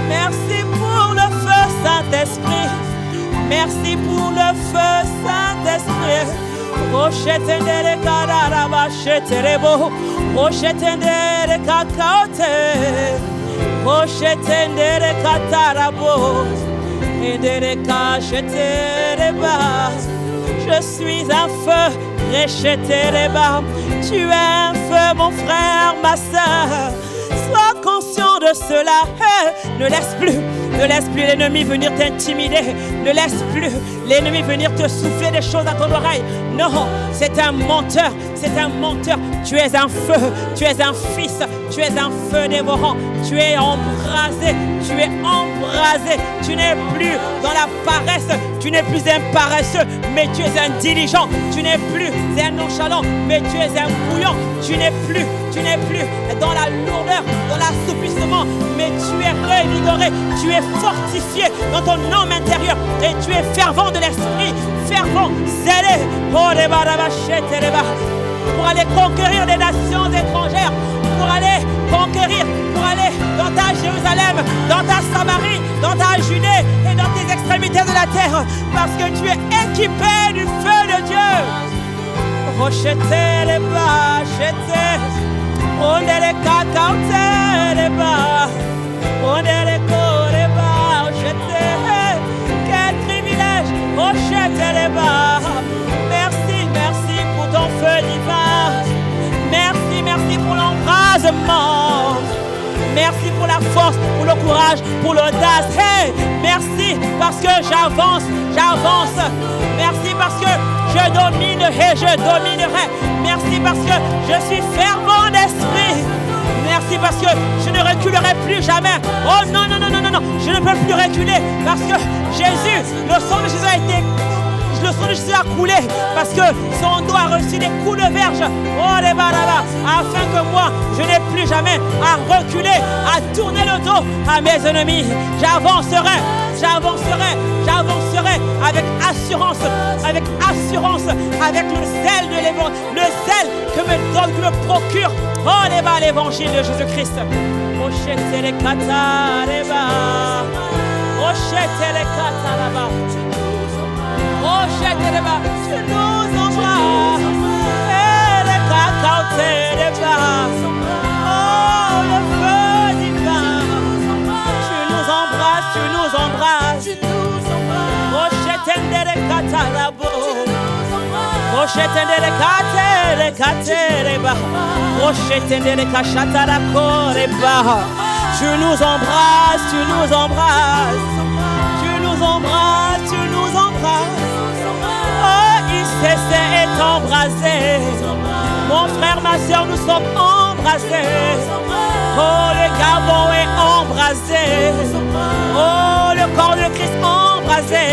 S1: Merci pour le feu, Saint-Esprit. Merci pour le feu, Saint-Esprit. Rochetendere kararaba sheterebo. Rochetendere kakaote. Rochetendere katarabo. Endere kachetereba. Je suis un feu, rechetereba. Tu es un feu, mon frère, ma soeur. Sois conscient de cela. Ne laisse plus l'ennemi venir t'intimider. Ne laisse plus l'ennemi venir te souffler des choses à ton oreille. Non, c'est un menteur, c'est un menteur. Tu es un feu, tu es un fils, Tu es un feu dévorant. Tu es embrasé. Tu es embrasé. Tu n'es plus dans la paresse. Tu n'es plus un paresseux, mais tu es un diligent. Tu n'es plus un nonchalant, mais tu es un bouillant. Tu n'es plus dans la lourdeur, dans l'assouplissement, mais tu es revigoré. Tu es fortifié dans ton homme intérieur et tu es fervent de l'esprit. Fervent, zélé. Pour aller conquérir des nations étrangères, pour aller conquérir, pour aller dans ta Jérusalem, dans ta Samarie, dans ta Judée et dans tes extrémités de la terre, parce que tu es équipé du feu de Dieu. Rocheté les bas, on est les cacaotés les bas, on est les corps les bas, rocheté. Quel privilège, rocheté les bas. Merci pour ton feu divin. Merci pour l'embrasement. Merci pour la force, pour le courage, pour l'audace. Hey, merci parce que j'avance. Merci parce que je domine et je dominerai. Merci parce que je suis fervent d'esprit. Merci parce que je ne reculerai plus jamais. Oh non, je ne peux plus reculer parce que Jésus, le sang de Jésus a été... Le sang de Jésus a coulé parce que son dos a reçu des coups de verge. Oh les barabas, afin que moi, je n'ai plus jamais à reculer, à tourner le dos à mes ennemis. J'avancerai avec assurance, avec le zèle de l'évangile, le zèle que me procure, oh les bas, l'évangile de Jésus-Christ. Rochette les kata, les bas. Rochette les kata là-bas. Rochette les bas. Tu nous embrasses. Et les cacaotés les bas. Oh le feu divin. Tu nous embrasses. Rochette les kata là-bas. Rochette les kata les bas. Rochette les kachata les bas. Tu nous embrasses. Oh, ICC est embrasé. Mon frère, ma soeur, nous sommes embrasés. Oh, le Gabon est embrasé. Oh, le corps de Christ embrasé.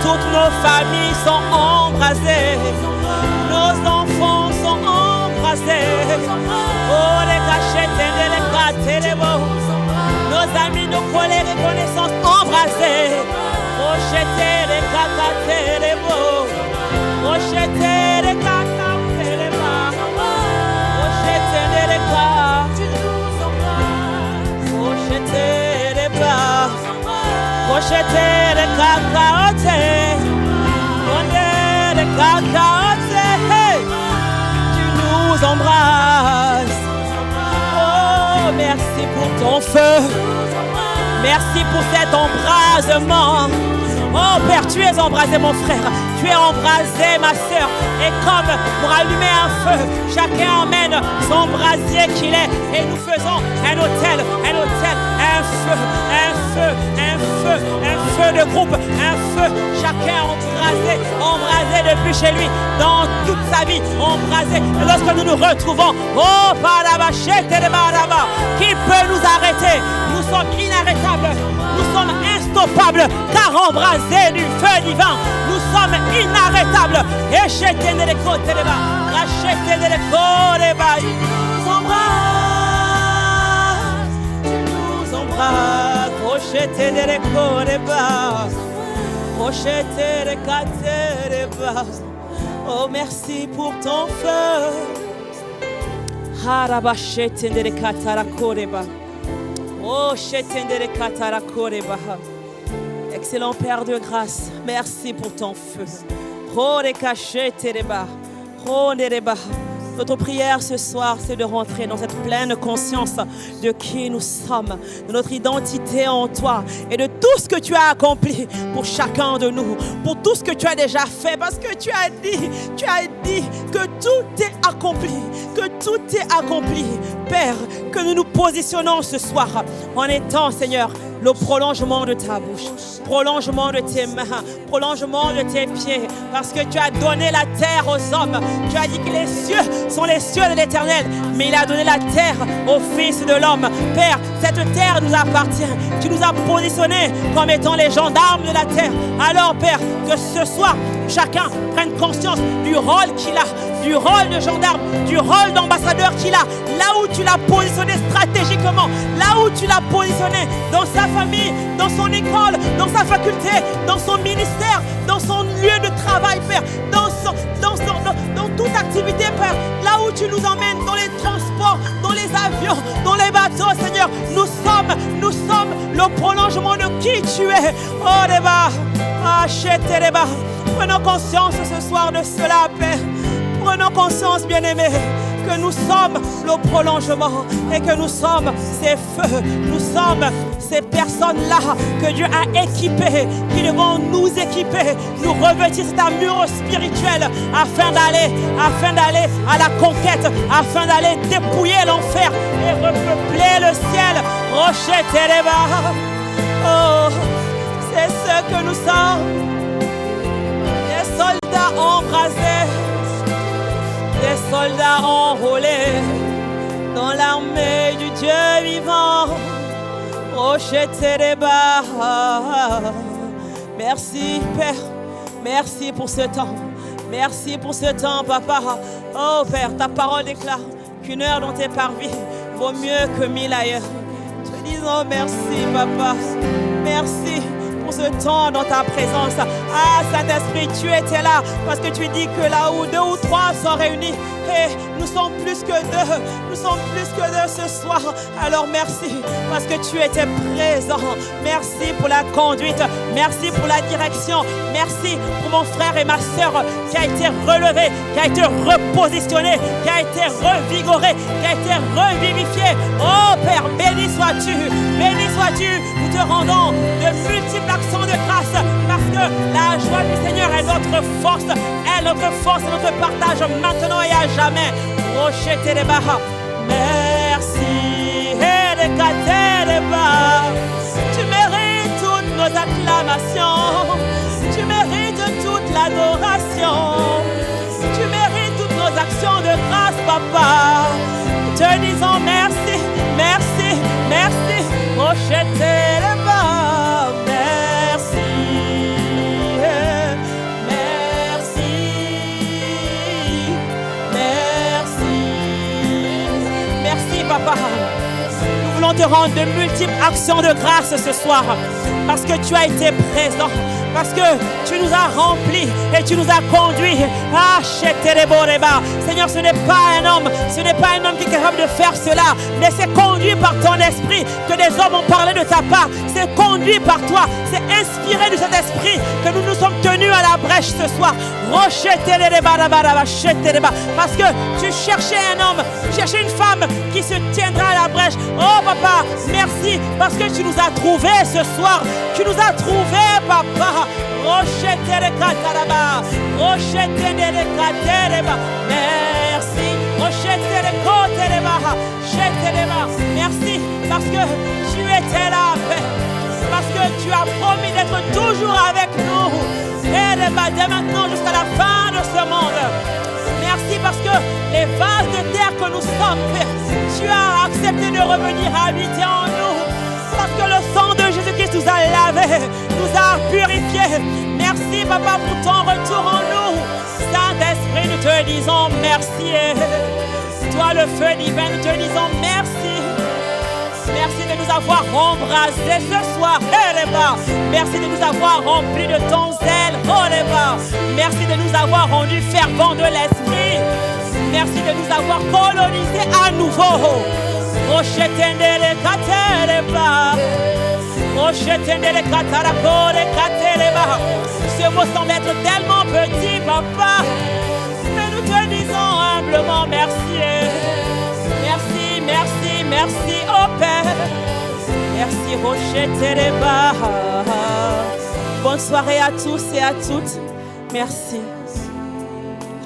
S1: Toutes nos familles sont embrasées. Nos enfants sont embrasés. Oh, les cachettes et les gâtés, les beaux. Nos amis, nos collègues et connaissances embrasés. Rocheté les cacatés les beaux. Rocheté les cacatés les bas. Rocheté les cas. Rocheté les bas. Rocheté les cacatés. On est les cacatés. Tu nous embrasses. Oh, merci pour ton feu. Merci pour cet embrasement. Oh Père, tu es embrasé mon frère. Tu es embrasé ma soeur. Et comme pour allumer un feu, chacun emmène son brasier qu'il est. Et nous faisons un autel, un feu de groupe, un feu. Chacun embrasé depuis chez lui, dans toute sa vie, embrasé. Et lorsque nous nous retrouvons, oh Parabachete de Baraba, qui peut nous arrêter? Nous sommes inarrêtables, nous sommes instoppables, car embrasés du feu divin, nous sommes inarrêtables. Et jeter les côtés de bas, racheter les côtés de bas, nous embrasse, rocheter les côtés de bas, rocheter les côtés de bas. Oh, merci pour ton feu. Harabachete les côtés de bas. Oh, excellent Père de grâce, merci pour ton feu. Notre prière ce soir, c'est de rentrer dans cette pleine conscience de qui nous sommes, de notre identité en toi et de tout ce que tu as accompli pour chacun de nous, pour tout ce que tu as déjà fait, parce que tu as dit que tout est accompli, Père, que nous nous positionnons ce soir en étant, Seigneur, le prolongement de ta bouche, prolongement de tes mains, prolongement de tes pieds, parce que tu as donné la terre aux hommes. Tu as dit que les cieux sont les cieux de l'Éternel, mais il a donné la terre au Fils de l'homme. Père, cette terre nous appartient. Tu nous as positionnés comme étant les gendarmes de la terre. Alors, Père, que ce soir, chacun prenne conscience du rôle qu'il a, du rôle de gendarme, du rôle d'ambassadeur qu'il a, là où tu l'as positionné stratégiquement, là où tu l'as positionné dans sa famille, dans son école, dans sa faculté, dans son ministère, dans son lieu de travail, Père, dans toute activité, Père, là où tu nous emmènes, dans les transports, dans les avions, dans les bateaux, Seigneur, nous sommes le prolongement de qui tu es. Oh, débat, prenons conscience ce soir de cela, Père. Prenons conscience, bien-aimés, que nous sommes le prolongement et que nous sommes ces feux, nous sommes ces personnes-là que Dieu a équipées, qui devront nous équiper, nous revêtir cette armure spirituelle afin d'aller à la conquête, afin d'aller dépouiller l'enfer et repeupler le ciel. Rocher Téléba, oh, c'est ce que nous sommes, des soldats embrasés, des soldats enrôlés dans l'armée du Dieu vivant. Rocher Téléba. Merci, Père. Merci pour ce temps. Merci pour ce temps, Papa. Oh, Père, ta parole déclare qu'une heure dans tes parvis vaut mieux que 1000 ailleurs. Te disons merci, Papa. Merci pour ce temps dans ta présence. Ah, Saint-Esprit, tu étais là parce que tu dis que là où 2 ou 3 sont réunis, et nous sommes plus que 2. Nous sommes plus que 2 ce soir. Alors merci parce que tu étais présent. Merci pour la conduite. Merci pour la direction. Merci pour mon frère et ma soeur qui a été relevé, qui a été repositionné, qui a été revigoré, qui a été revivifié. Oh Père, béni sois-tu. Béni sois-tu. Nous te rendons de multiples actions de grâce parce que la joie du Seigneur est notre force. Elle est notre force, notre partage maintenant et à jamais. Rocher Téléba. Merci. Tu mérites toutes nos acclamations. Tu mérites toute l'adoration. Tu mérites toutes nos actions de grâce, Papa. Te disons merci, merci, merci. Rocher Téléba. Merci. Merci, Papa. Nous voulons te rendre de multiples actions de grâce ce soir parce que tu as été présent, parce que tu nous as remplis et tu nous as conduits. Ah, Seigneur, ce n'est pas un homme qui est capable de faire cela, mais c'est conduit par ton esprit que des hommes ont parlé de ta part. C'est conduit par toi, c'est inspiré de cet esprit que nous nous sommes tenus à la brèche ce soir. Parce que tu cherchais un homme, tu cherchais une femme qui se tiendra à la brèche. Oh Papa, merci parce que tu nous as trouvés ce soir. Tu nous as trouvés, Papa. Merci. Merci parce que tu étais là, parce que tu as promis d'être toujours avec nous. Et dès maintenant jusqu'à la fin de ce monde. Merci parce que les vases de terre que nous sommes, tu as accepté de revenir habiter en nous. Parce que le sang de Jésus-Christ nous a lavés, nous a purifiés. Merci, Papa, pour ton retour en nous. Saint-Esprit, nous te disons merci. Toi, le feu divin, nous te disons merci. Merci de nous avoir embrassés ce soir. Merci de nous avoir remplis de ton zèle. Merci de nous avoir rendus fervents de l'esprit. Merci de nous avoir colonisés à nouveau. Ce mot semble être tellement petit, Papa, mais nous te disons humblement merci. Merci, merci, merci, oh Père. Merci, Rocher Téléba. Bonne soirée à tous et à toutes. Merci.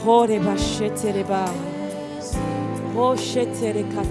S1: Rocher Téléba. Rocher Téléba.